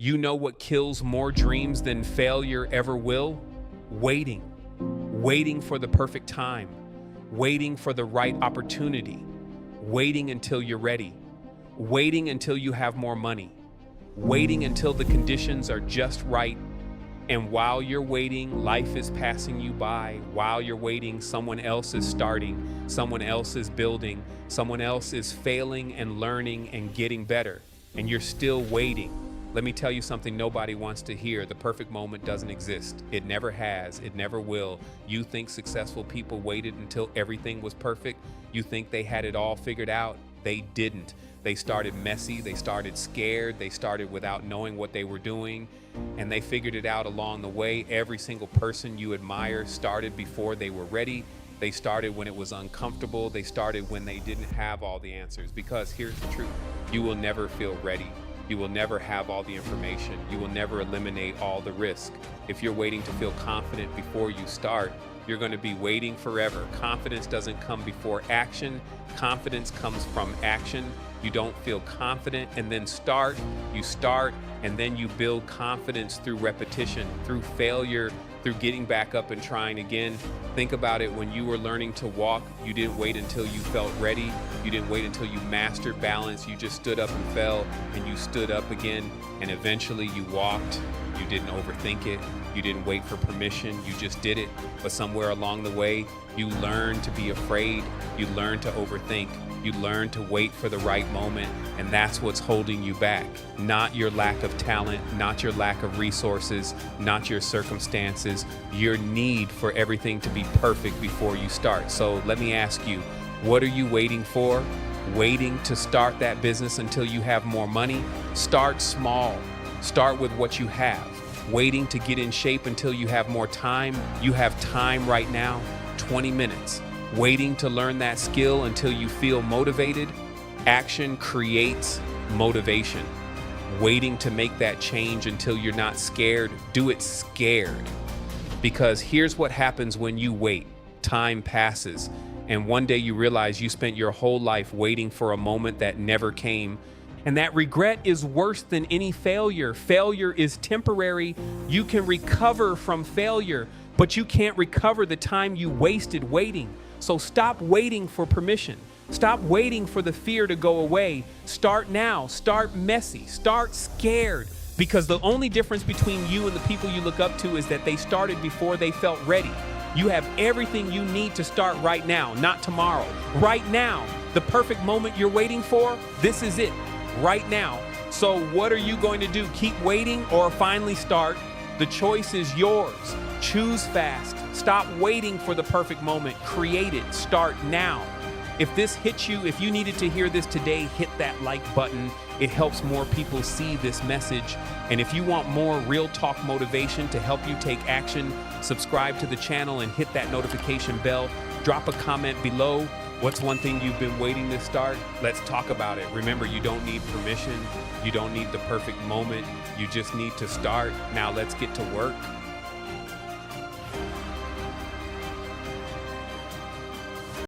You know what kills more dreams than failure ever will? Waiting. Waiting for the perfect time. Waiting for the right opportunity. Waiting until you're ready. Waiting until you have more money. Waiting until the conditions are just right. And while you're waiting, life is passing you by. While you're waiting, someone else is starting, someone else is building, someone else is failing and learning and getting better. And you're still waiting. Let me tell you something nobody wants to hear. The perfect moment doesn't exist. It never has. It never will. You think successful people waited until everything was perfect? You think they had it all figured out? They didn't. They started messy. They started scared. They started without knowing what they were doing. And they figured it out along the way. Every single person you admire started before they were ready. They started when it was uncomfortable. They started when they didn't have all the answers. Because here's the truth. You will never feel ready. You will never have all the information. You will never eliminate all the risk. If you're waiting to feel confident before you start, you're going to be waiting forever. Confidence doesn't come before action. Confidence comes from action. You don't feel confident and then start. You start and then you build confidence through repetition, through failure, through getting back up and trying again. Think about it. When you were learning to walk, you didn't wait until you felt ready. You didn't wait until you mastered balance. You just stood up and fell, and you stood up again, and eventually you walked. You didn't overthink it. You didn't wait for permission. You just did it. But somewhere along the way, you learned to be afraid. You learned to overthink. You learned to wait for the right moment, and that's what's holding you back. Not your lack of talent, not your lack of resources, not your circumstances, your need for everything to be perfect before you start. So let me ask you, what are you waiting for? Waiting to start that business until you have more money? Start small. Start with what you have. Waiting to get in shape until you have more time? You have time right now, 20 minutes. Waiting to learn that skill until you feel motivated? Action creates motivation. Waiting to make that change until you're not scared? Do it scared. Because here's what happens when you wait. Time passes, and one day you realize you spent your whole life waiting for a moment that never came. And that regret is worse than any failure. Failure is temporary. You can recover from failure, but you can't recover the time you wasted waiting. So stop waiting for permission. Stop waiting for the fear to go away. Start now. Start messy. Start scared. Because the only difference between you and the people you look up to is that they started before they felt ready. You have everything you need to start right now, not tomorrow. Right now. The perfect moment you're waiting for, this is it. Right now. So what are you going to do? Keep waiting or finally start? The choice is yours. Choose fast. Stop waiting for the perfect moment. Create it. Start now. If this hits you, if you needed to hear this today, hit that like button. It helps more people see this message. And if you want more real talk motivation to help you take action, subscribe to the channel and hit that notification bell. Drop a comment below. What's one thing you've been waiting to start? Let's talk about it. Remember, you don't need permission. You don't need the perfect moment. You just need to start. Now let's get to work.